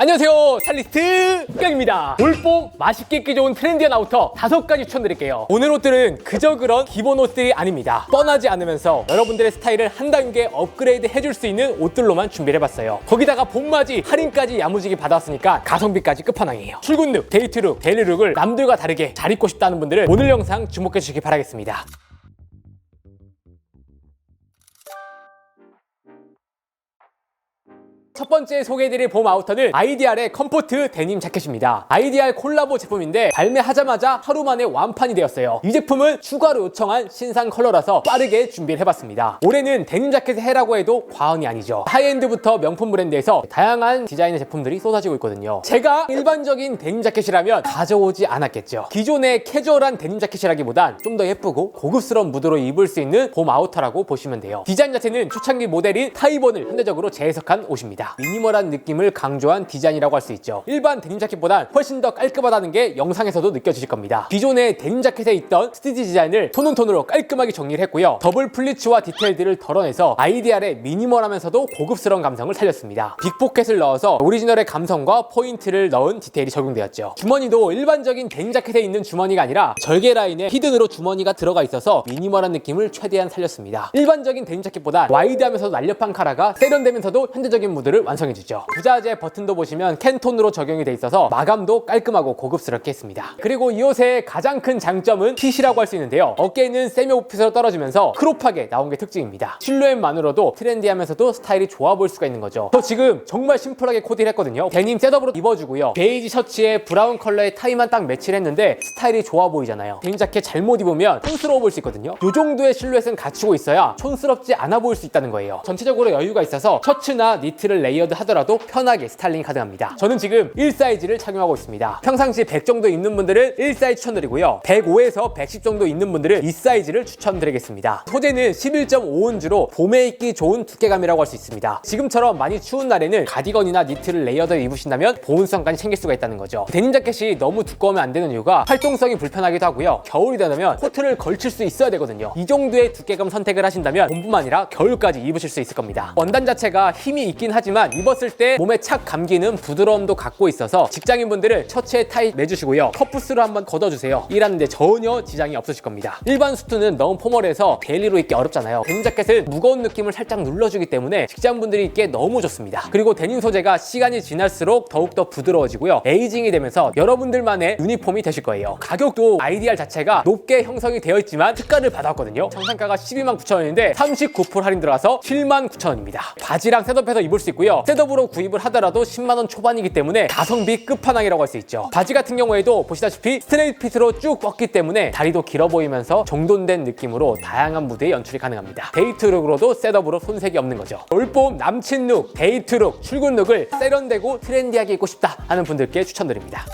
안녕하세요, 스타일리스트 깡입니다. 올봄 맛있게 입기 좋은 트렌디한 아우터 5가지 추천드릴게요. 오늘 옷들은 그저 그런 기본 옷들이 아닙니다. 뻔하지 않으면서 여러분들의 스타일을 한 단계 업그레이드 해줄 수 있는 옷들로만 준비를 해봤어요. 거기다가 봄맞이 할인까지 야무지게 받았으니까 가성비까지 끝판왕이에요. 출근룩, 데이트룩, 데일리룩을 남들과 다르게 잘 입고 싶다는 분들은 오늘 영상 주목해 주시기 바라겠습니다. 첫 번째 소개해드릴 봄 아우터는 아이디알의 컴포트 데님 자켓입니다. 아이디알 콜라보 제품인데 발매하자마자 하루 만에 완판이 되었어요. 이 제품은 추가로 요청한 신상 컬러라서 빠르게 준비를 해봤습니다. 올해는 데님 자켓의 해라고 해도 과언이 아니죠. 하이엔드부터 명품 브랜드에서 다양한 디자인의 제품들이 쏟아지고 있거든요. 제가 일반적인 데님 자켓이라면 가져오지 않았겠죠. 기존의 캐주얼한 데님 자켓이라기보단 좀 더 예쁘고 고급스러운 무드로 입을 수 있는 봄 아우터라고 보시면 돼요. 디자인 자체는 초창기 모델인 타이번을 현대적으로 재해석한 옷입니다. 미니멀한 느낌을 강조한 디자인이라고 할 수 있죠. 일반 데님 자켓보단 훨씬 더 깔끔하다는 게 영상에서도 느껴지실 겁니다. 기존의 데님 자켓에 있던 스티치 디자인을 톤온톤으로 깔끔하게 정리를 했고요. 더블 플리츠와 디테일들을 덜어내서 아이디알의 미니멀하면서도 고급스러운 감성을 살렸습니다. 빅포켓을 넣어서 오리지널의 감성과 포인트를 넣은 디테일이 적용되었죠. 주머니도 일반적인 데님 자켓에 있는 주머니가 아니라 절개 라인에 히든으로 주머니가 들어가 있어서 미니멀한 느낌을 최대한 살렸습니다. 일반적인 데님 자켓보다 와이드하면서도 날렵한 카라가 세련되면서도 현대적인 무드를 완성해주죠. 부자재 버튼도 보시면 캔톤으로 적용이 돼 있어서 마감도 깔끔하고 고급스럽게 했습니다. 그리고 이 옷의 가장 큰 장점은 핏이라고 할 수 있는데요. 어깨는 세미 오프핏으로 떨어지면서 크롭하게 나온 게 특징입니다. 실루엣만으로도 트렌디하면서도 스타일이 좋아 보일 수가 있는 거죠. 저 지금 정말 심플하게 코디를 했거든요. 데님 셋업으로 입어주고요. 베이지 셔츠에 브라운 컬러의 타이만 딱 매치를 했는데 스타일이 좋아 보이잖아요. 데님 자켓 잘못 입으면 촌스러워 보일 수 있거든요. 이 정도의 실루엣은 갖추고 있어야 촌스럽지 않아 보일 수 있다는 거예요. 전체적으로 여유가 있어서 셔츠나 니트를 레이어드 하더라도 편하게 스타일링이 가능합니다. 저는 지금 1 사이즈를 착용하고 있습니다. 평상시 100 정도 입는 분들은 1 사이즈 추천드리고요. 105에서 110 정도 입는 분들은 2 사이즈를 추천드리겠습니다. 소재는 11.5온즈로 봄에 입기 좋은 두께감이라고 할 수 있습니다. 지금처럼 많이 추운 날에는 가디건이나 니트를 레이어드 입으신다면 보온성까지 챙길 수가 있다는 거죠. 데님 자켓이 너무 두꺼우면 안 되는 이유가 활동성이 불편하기도 하고요. 겨울이 되면 코트를 걸칠 수 있어야 되거든요. 이 정도의 두께감 선택을 하신다면 봄뿐만 아니라 겨울까지 입으실 수 있을 겁니다. 원단 자체가 힘이 있긴 하지만 입었을 때 몸에 착 감기는 부드러움도 갖고 있어서 직장인분들은 셔츠에 타이 매주시고요. 컵부스로 한번 걷어주세요. 일하는데 전혀 지장이 없으실 겁니다. 일반 수트는 너무 포멀해서 데일리로 입기 어렵잖아요. 데님 자켓은 무거운 느낌을 살짝 눌러주기 때문에 직장분들이 입기에 너무 좋습니다. 그리고 데님 소재가 시간이 지날수록 더욱더 부드러워지고요. 에이징이 되면서 여러분들만의 유니폼이 되실 거예요. 가격도 아이디알 자체가 높게 형성이 되어 있지만 특가를 받았거든요. 정상가가 129,000원인데 39% 할인 들어가서 79,000원입니다. 바지랑 셋업해서 입을 수 있고요. 셋업으로 구입을 하더라도 10만원 초반이기 때문에 가성비 끝판왕이라고 할 수 있죠. 바지 같은 경우에도 보시다시피 스트레이트 핏으로 쭉 뻗기 때문에 다리도 길어 보이면서 정돈된 느낌으로 다양한 무드의 연출이 가능합니다. 데이트룩으로도 셋업으로 손색이 없는 거죠. 올봄 남친룩, 데이트룩, 출근룩을 세련되고 트렌디하게 입고 싶다 하는 분들께 추천드립니다.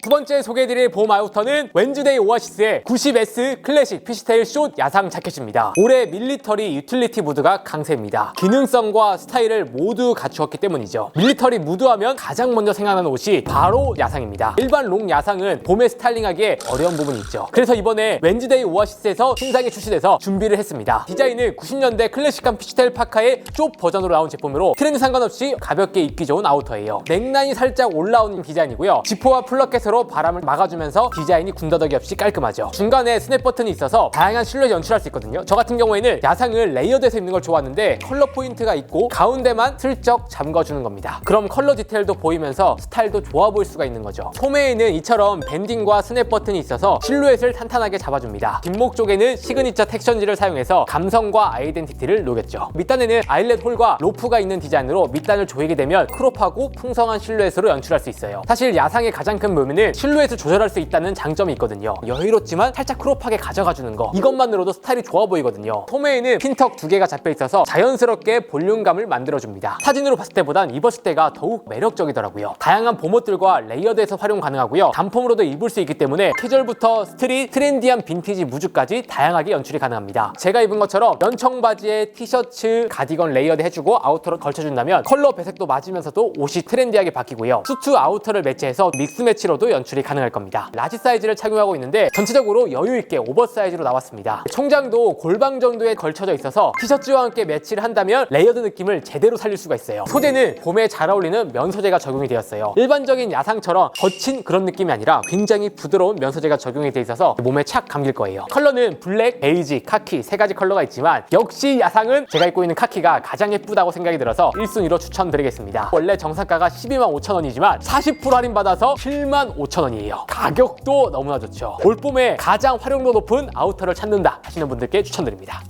두 번째 소개해드릴 봄 아우터는 웬즈데이 오아시스의 90S 클래식 피시테일 숏 야상 자켓입니다. 올해 밀리터리 유틸리티 무드가 강세입니다. 기능성과 스타일을 모두 갖추었기 때문이죠. 밀리터리 무드하면 가장 먼저 생각나는 옷이 바로 야상입니다. 일반 롱 야상은 봄에 스타일링하기에 어려운 부분이 있죠. 그래서 이번에 웬즈데이 오아시스에서 신상이 출시돼서 준비를 했습니다. 디자인은 90년대 클래식한 피시테일 파카의 숏 버전으로 나온 제품으로 트렌드 상관없이 가볍게 입기 좋은 아우터예요. 넥라인이 살짝 올라오는 디자인이고요. 지퍼와 플러켓으로 바람을 막아주면서 디자인이 군더더기 없이 깔끔하죠. 중간에 스냅 버튼이 있어서 다양한 실루엣 연출할 수 있거든요. 저 같은 경우에는 야상을 레이어드해서 입는 걸 좋아하는데 컬러 포인트가 있고 가운데만 슬쩍 잠궈주는 겁니다. 그럼 컬러 디테일도 보이면서 스타일도 좋아 보일 수가 있는 거죠. 소매에는 이처럼 밴딩과 스냅 버튼이 있어서 실루엣을 탄탄하게 잡아줍니다. 뒷목 쪽에는 시그니처 텍스처지를 사용해서 감성과 아이덴티티를 녹였죠. 밑단에는 아일렛 홀과 로프가 있는 디자인으로 밑단을 조이게 되면 크롭하고 풍성한 실루엣으로 연출할 수 있어요. 사실 야상의 가장 큰 묘미는 실루엣을 조절할 수 있다는 장점이 있거든요. 여유롭지만 살짝 크롭하게 가져가주는 거, 이것만으로도 스타일이 좋아 보이거든요. 소매에는 핀턱 2개가 잡혀 있어서 자연스럽게 볼륨감을 만들어줍니다. 사진으로 봤을 때보단 입었을 때가 더욱 매력적이더라고요. 다양한 봄옷들과 레이어드해서 활용 가능하고요. 단품으로도 입을 수 있기 때문에 캐주얼부터 스트릿, 트렌디한 빈티지 무즈까지 다양하게 연출이 가능합니다. 제가 입은 것처럼 연청 바지에 티셔츠, 가디건 레이어드 해주고 아우터로 걸쳐준다면 컬러 배색도 맞으면서도 옷이 트렌디하게 바뀌고요. 수트 아우터를 매치해서 믹스 매치로도 정도 연출이 가능할 겁니다. 라지 사이즈를 착용하고 있는데 전체적으로 여유있게 오버사이즈로 나왔습니다. 총장도 골방 정도에 걸쳐져 있어서 티셔츠와 함께 매치를 한다면 레이어드 느낌을 제대로 살릴 수가 있어요. 소재는 봄에 잘 어울리는 면 소재가 적용이 되었어요. 일반적인 야상처럼 거친 그런 느낌이 아니라 굉장히 부드러운 면 소재가 적용이 돼 있어서 몸에 착 감길 거예요. 컬러는 블랙, 베이지, 카키 세 가지 컬러가 있지만 역시 야상은 제가 입고 있는 카키가 가장 예쁘다고 생각이 들어서 1순위로 추천드리겠습니다. 원래 정상가가 125,000원이지만 40% 할인받아서 75,000원이에요. 가격도 너무나 좋죠. 올봄에 가장 활용도 높은 아우터를 찾는다 하시는 분들께 추천드립니다.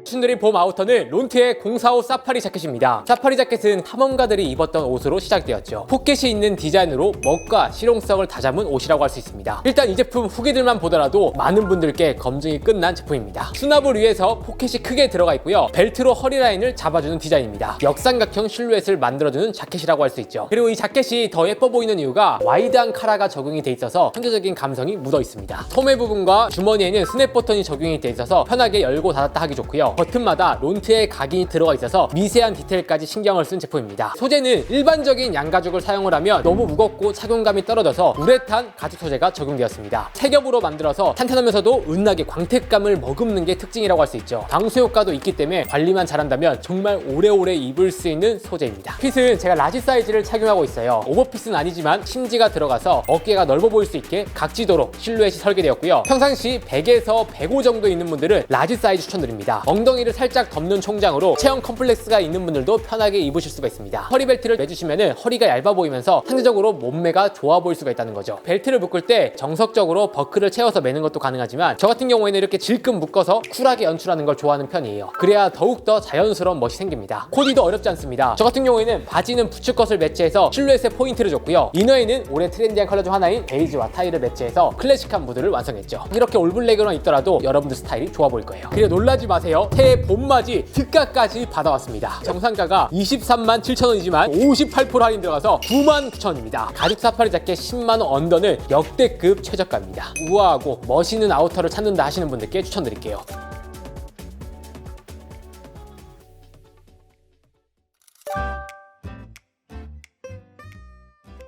추천드린 봄 아우터는 론트의 045 사파리 자켓입니다. 사파리 자켓은 탐험가들이 입었던 옷으로 시작되었죠. 포켓이 있는 디자인으로 멋과 실용성을 다잡은 옷이라고 할 수 있습니다. 일단 이 제품 후기들만 보더라도 많은 분들께 검증이 끝난 제품입니다. 수납을 위해서 포켓이 크게 들어가 있고요. 벨트로 허리 라인을 잡아주는 디자인입니다. 역삼각형 실루엣을 만들어주는 자켓이라고 할 수 있죠. 그리고 이 자켓이 더 예뻐 보이는 이유가 와이드한 카라가 적용이 돼 있어서 현대적인 감성이 묻어 있습니다. 소매 부분과 주머니에는 스냅 버튼이 적용이 돼 있어서 편하게 열고 닫았다 하기 좋고요. 버튼마다 론트의 각인이 들어가 있어서 미세한 디테일까지 신경을 쓴 제품입니다. 소재는 일반적인 양가죽을 사용을 하면 너무 무겁고 착용감이 떨어져서 우레탄 가죽 소재가 적용되었습니다. 세 겹으로 만들어서 탄탄하면서도 은하게 광택감을 머금는 게 특징이라고 할 수 있죠. 방수 효과도 있기 때문에 관리만 잘한다면 정말 오래오래 입을 수 있는 소재입니다. 핏은 제가 라지 사이즈를 착용하고 있어요. 오버핏은 아니지만 심지가 들어가서 어깨가 넓어 보일 수 있게 각지도로 실루엣이 설계되었고요. 평상시 100에서 105 정도 있는 분들은 라지 사이즈 추천드립니다. 엉덩이를 살짝 덮는 총장으로 체형 컴플렉스가 있는 분들도 편하게 입으실 수가 있습니다. 허리벨트를 매주시면 허리가 얇아 보이면서 상대적으로 몸매가 좋아 보일 수가 있다는 거죠. 벨트를 묶을 때 정석적으로 버클을 채워서 매는 것도 가능하지만 저 같은 경우에는 이렇게 질끈 묶어서 쿨하게 연출하는 걸 좋아하는 편이에요. 그래야 더욱더 자연스러운 멋이 생깁니다. 코디도 어렵지 않습니다. 저 같은 경우에는 바지는 부츠컷을 매치해서 실루엣에 포인트를 줬고요. 이너에는 올해 트렌디한 컬러 중 하나인 베이지와 타이를 매치해서 클래식한 무드를 완성했죠. 이렇게 올블랙으로만 입더라도 여러분들 스타일이 좋아 보일 거예요. 그리고 놀라지 마세요. 새해 봄맞이 특가까지 받아왔습니다. 정상가가 237,000원이지만 58% 할인 들어가서 99,000원입니다. 가죽 사파리 자켓 10만원 언더는 역대급 최저가입니다. 우아하고 멋있는 아우터를 찾는다 하시는 분들께 추천드릴게요.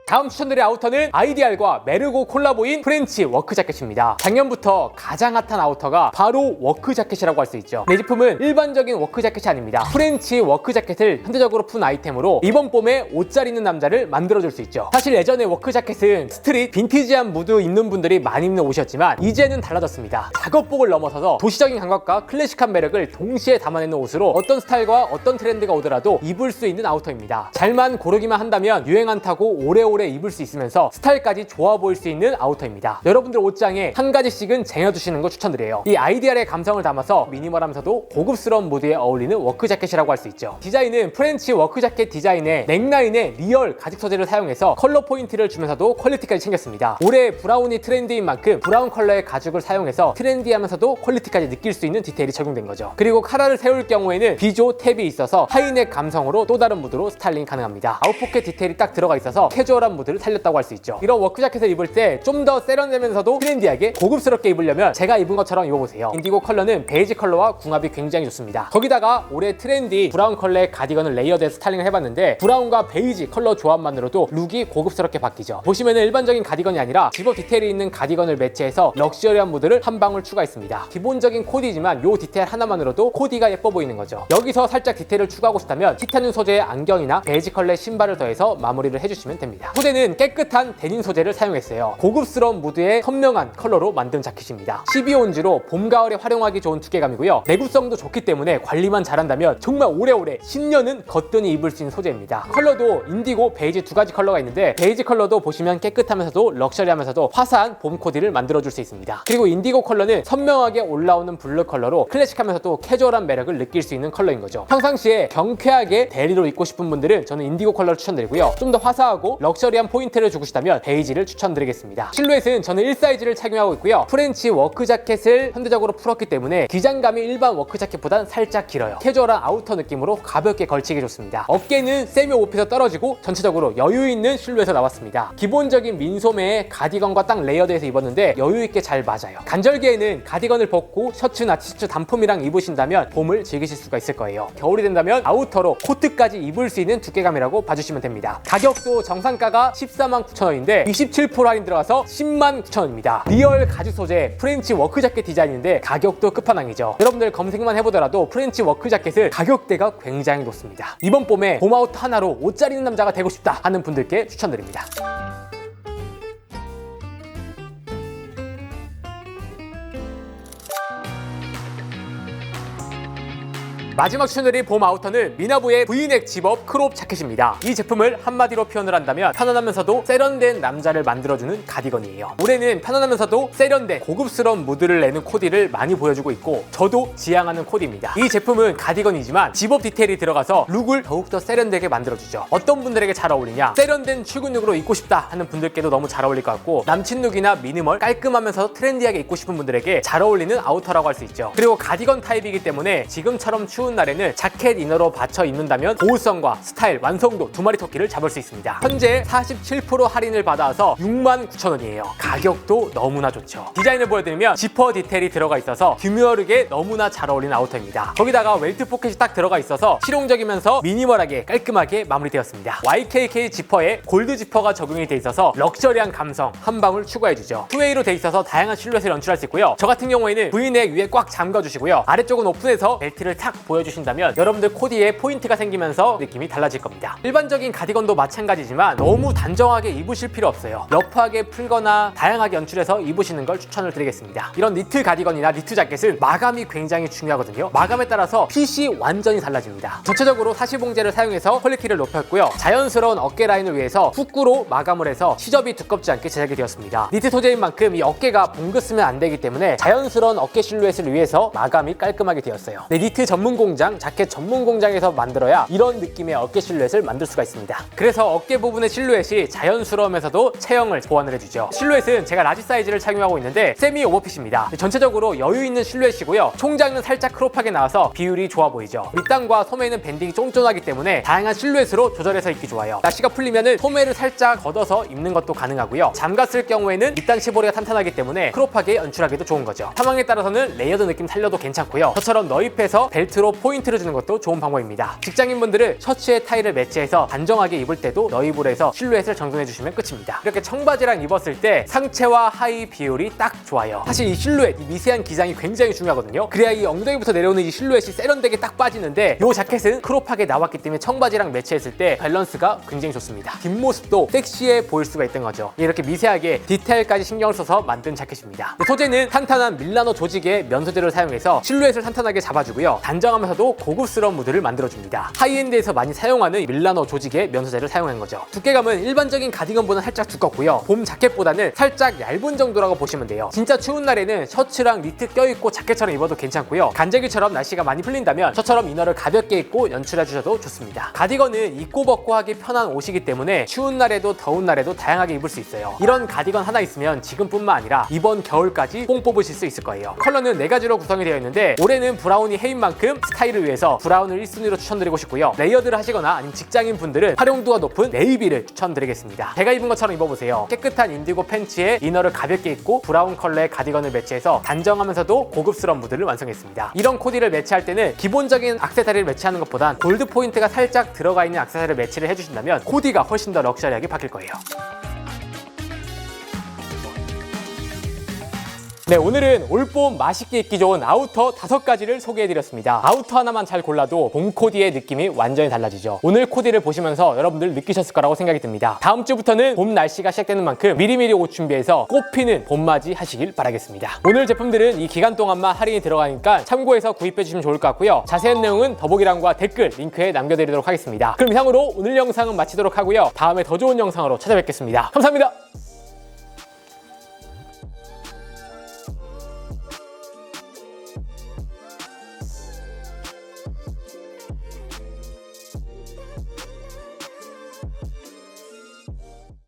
다음 추천드릴 아우터는 아이디알과 메르고 콜라보인 프렌치 워크 자켓입니다. 작년부터 가장 핫한 아우터가 바로 워크 자켓이라고 할 수 있죠. 이 제품은 일반적인 워크 자켓이 아닙니다. 프렌치 워크 자켓을 현대적으로 푼 아이템으로 이번 봄에 옷 잘 입는 남자를 만들어줄 수 있죠. 사실 예전에 워크 자켓은 스트릿, 빈티지한 무드 입는 분들이 많이 입는 옷이었지만 이제는 달라졌습니다. 작업복을 넘어서서 도시적인 감각과 클래식한 매력을 동시에 담아내는 옷으로 어떤 스타일과 어떤 트렌드가 오더라도 입을 수 있는 아우터입니다. 잘만 고르기만 한다면 유행 안 타고 오래오래 입을 수 있으면서 스타일까지 좋아 보일 수 있는 아우터입니다. 여러분들 옷장에 한 가지씩은 쟁여두시는 거 추천드려요. 이 아이디알의 감성을 담아서 미니멀하면서도 고급스러운 무드에 어울리는 워크 자켓이라고 할 수 있죠. 디자인은 프렌치 워크 자켓 디자인에 넥라인에 리얼 가죽 소재를 사용해서 컬러 포인트를 주면서도 퀄리티까지 챙겼습니다. 올해 브라운이 트렌드인 만큼 브라운 컬러의 가죽을 사용해서 트렌디하면서도 퀄리티까지 느낄 수 있는 디테일이 적용된 거죠. 그리고 카라를 세울 경우에는 비조 탭이 있어서 하이넥 감성으로 또 다른 무드로 스타일링 가능합니다. 아웃포켓 디테일이 딱 들어가 있어서 캐주얼한 무드를 살렸다고 할 수 있죠. 이런 워크 자켓을 입을 때 좀 더 세련되면서도 트렌디하게 고급스럽게 입으려면 제가 입은 것처럼 입어보세요. 인디고 컬러는 베이지 컬러와 궁합이 굉장히 좋습니다. 거기다가 올해 트렌디 브라운 컬러의 가디건을 레이어드해서 스타일링을 해봤는데 브라운과 베이지 컬러 조합만으로도 룩이 고급스럽게 바뀌죠. 보시면은 일반적인 가디건이 아니라 집업 디테일이 있는 가디건을 매치해서 럭셔리한 무드를 한 방울 추가했습니다. 기본적인 코디지만 요 디테일 하나만으로도 코디가 예뻐 보이는 거죠. 여기서 살짝 디테일을 추가하고 싶다면 티타늄 소재의 안경이나 베이지 컬러의 신발을 더해서 마무리를 해주시면 됩니다. 소재는 깨끗한 데님 소재를 사용했어요. 고급스러운 무드의 선명한 컬러로 만든 자켓입니다. 12온즈로 봄, 가을에 활용하기 좋은 두께감이고요. 내구성도 좋기 때문에 관리만 잘한다면 정말 오래오래 10년은 거뜬히 입을 수 있는 소재입니다. 컬러도 인디고, 베이지 두 가지 컬러가 있는데 베이지 컬러도 보시면 깨끗하면서도 럭셔리하면서도 화사한 봄 코디를 만들어줄 수 있습니다. 그리고 인디고 컬러는 선명하게 올라오는 블루 컬러로 클래식하면서도 캐주얼한 매력을 느낄 수 있는 컬러인 거죠. 평상시에 경쾌하게 데일리로 입고 싶은 분들은 저는 인디고 컬러를 추천드리고요. 좀 더 화사하고 럭셔리 럭셔리한 포인트를 주고 싶다면 베이지를 추천드리겠습니다. 실루엣은 저는 1사이즈를 착용하고 있고요. 프렌치 워크 자켓을 현대적으로 풀었기 때문에 기장감이 일반 워크 자켓보단 살짝 길어요. 캐주얼한 아우터 느낌으로 가볍게 걸치기 좋습니다. 어깨는 세미 오프에서 떨어지고 전체적으로 여유 있는 실루엣에서 나왔습니다. 기본적인 민소매에 가디건과 딱 레이어드해서 입었는데 여유 있게 잘 맞아요. 간절기에는 가디건을 벗고 셔츠나 티셔츠 단품이랑 입으신다면 봄을 즐기실 수가 있을 거예요. 겨울이 된다면 아우터로 코트까지 입을 수 있는 두께감이라고 봐주시면 됩니다. 가격도 정상가가 149,000원인데 27% 할인 들어가서 109,000원입니다. 리얼 가죽 소재 프렌치 워크 자켓 디자인인데 가격도 끝판왕이죠. 여러분들 검색만 해보더라도 프렌치 워크 자켓은 가격대가 굉장히 높습니다. 이번 봄에 봄 아우터 하나로 옷 잘 입는 남자가 되고 싶다 하는 분들께 추천드립니다. 마지막 추천드릴 봄 아우터는 미나부의 V넥 집업 크롭 자켓입니다. 이 제품을 한마디로 표현을 한다면 편안하면서도 세련된 남자를 만들어주는 가디건이에요. 올해는 편안하면서도 세련된 고급스러운 무드를 내는 코디를 많이 보여주고 있고 저도 지향하는 코디입니다. 이 제품은 가디건이지만 집업 디테일이 들어가서 룩을 더욱더 세련되게 만들어주죠. 어떤 분들에게 잘 어울리냐? 세련된 출근 룩으로 입고 싶다 하는 분들께도 너무 잘 어울릴 것 같고 남친 룩이나 미니멀 깔끔하면서 트렌디하게 입고 싶은 분들에게 잘 어울리는 아우터라고 할 수 있죠. 그리고 가디건 타입이기 때문에 지금처럼 추운 날에는 자켓 이너로 받쳐 입는다면 보호성과 스타일, 완성도 두 마리 토끼를 잡을 수 있습니다. 현재 47% 할인을 받아서 69,000원이에요. 가격도 너무나 좋죠. 디자인을 보여드리면 지퍼 디테일이 들어가 있어서 규모룩에 너무나 잘 어울리는 아우터입니다. 거기다가 웰트 포켓이 딱 들어가 있어서 실용적이면서 미니멀하게 깔끔하게 마무리되었습니다. YKK 지퍼에 골드 지퍼가 적용이 돼 있어서 럭셔리한 감성 한 방울 추가해주죠. 투웨이로 돼 있어서 다양한 실루엣을 연출할 수 있고요. 저 같은 경우에는 V넥 위에 꽉 잠가주시고요. 아래쪽은 오픈해서 벨트를 탁 보여주신다면 여러분들 코디에 포인트가 생기면서 느낌이 달라질 겁니다. 일반적인 가디건도 마찬가지지만 너무 단정하게 입으실 필요 없어요. 러프하게 풀거나 다양하게 연출해서 입으시는 걸 추천을 드리겠습니다. 이런 니트 가디건이나 니트 자켓은 마감이 굉장히 중요하거든요. 마감에 따라서 핏이 완전히 달라집니다. 전체적으로 사시봉제를 사용해서 퀄리티를 높였고요. 자연스러운 어깨 라인을 위해서 훅구로 마감을 해서 시접이 두껍지 않게 제작이 되었습니다. 니트 소재인 만큼 이 어깨가 봉긋으면 안 되기 때문에 자연스러운 어깨 실루엣을 위해서 마감이 깔끔하게 되었어요. 니트 전문 공장, 자켓 전문 공장에서 만들어야 이런 느낌의 어깨 실루엣을 만들 수가 있습니다. 그래서 어깨 부분의 실루엣이 자연스러우면서도 체형을 보완을 해주죠. 실루엣은 제가 라지 사이즈를 착용하고 있는데 세미 오버핏입니다. 전체적으로 여유 있는 실루엣이고요. 총장은 살짝 크롭하게 나와서 비율이 좋아 보이죠. 밑단과 소매는 밴딩이 쫀쫀하기 때문에 다양한 실루엣으로 조절해서 입기 좋아요. 날씨가 풀리면은 소매를 살짝 걷어서 입는 것도 가능하고요. 잠갔을 경우에는 밑단 치보리가 탄탄하기 때문에 크롭하게 연출하기도 좋은 거죠. 상황에 따라서는 레이어드 느낌 살려도 괜찮고요. 저처럼 너입해서 벨트로 포인트를 주는 것도 좋은 방법입니다. 직장인분들은 셔츠에 타이를 매치해서 단정하게 입을 때도 너입을 해서 실루엣을 정돈해 주시면 끝입니다. 이렇게 청바지랑 입었을 때 상체와 하의 비율이 딱 좋아요. 사실 이 실루엣, 이 미세한 기장이 굉장히 중요하거든요. 그래야 이 엉덩이부터 내려오는 이 실루엣이 세련되게 딱 빠지는데 이 자켓은 크롭하게 나왔기 때문에 청바지랑 매치했을 때 밸런스가 굉장히 좋습니다. 뒷모습도 섹시해 보일 수가 있던 거죠. 이렇게 미세하게 디테일까지 신경을 써서 만든 자켓입니다. 소재는 탄탄한 밀라노 조직의 면 소재를 사용해서 실루엣을 탄탄하게 잡아주고요. 단정하면서도 고급스러운 무드를 만들어줍니다. 하이엔드에서 많이 사용하는 밀라노 조직의 면 소재를 사용한 거죠. 두께감은 일반적인 가디건보다는 살짝 두껍고요. 봄 자켓보다는 살짝 얇은 정도라고 보시면 돼요. 진짜 추운 날에는 셔츠랑 니트 껴입고 자켓처럼 입어도 괜찮고요. 간절기처럼 날씨가 많이 풀린다면 저처럼 이너를 가볍게 입고 연출해 주셔도 좋습니다. 가디건은 입고 벗고 하기 편한 옷이기 때문에 추운 날에도 더운 날에도 다양하게 입을 수 있어요. 이런 가디건 하나 있으면 지금뿐만 아니라 이번 겨울까지 뽕 뽑으실 수 있을 거예요. 컬러는 4가지로 구성이 되어 있는데 올해는 브라운이 해인 만큼 스타일을 위해서 브라운을 1순위로 추천드리고 싶고요. 레이어드를 하시거나 아니면 직장인 분들은 활용도가 높은 네이비를 추천드리겠습니다. 제가 입은 것처럼 입어보세요. 깨끗한 인디고 팬츠에 이너를 가볍게 입고 브라운 컬러의 가디건을 매치해서 단정하면서도 고급스러운 무드를 완성했습니다. 이런 코디를 매치할 때는 기본적인 액세서리를 매치하는 것보단 골드 포인트가 살짝 들어가 있는 액세서리를 매치를 해주신다면 코디가 훨씬 더 럭셔리하게 바뀔 거예요. 네, 오늘은 올봄 맛있게 입기 좋은 아우터 5가지를 소개해드렸습니다. 아우터 하나만 잘 골라도 봄 코디의 느낌이 완전히 달라지죠. 오늘 코디를 보시면서 여러분들 느끼셨을 거라고 생각이 듭니다. 다음 주부터는 봄 날씨가 시작되는 만큼 미리미리 옷 준비해서 꽃피는 봄맞이 하시길 바라겠습니다. 오늘 제품들은 이 기간 동안만 할인이 들어가니까 참고해서 구입해주시면 좋을 것 같고요. 자세한 내용은 더보기란과 댓글 링크에 남겨드리도록 하겠습니다. 그럼 이상으로 오늘 영상은 마치도록 하고요. 다음에 더 좋은 영상으로 찾아뵙겠습니다. 감사합니다.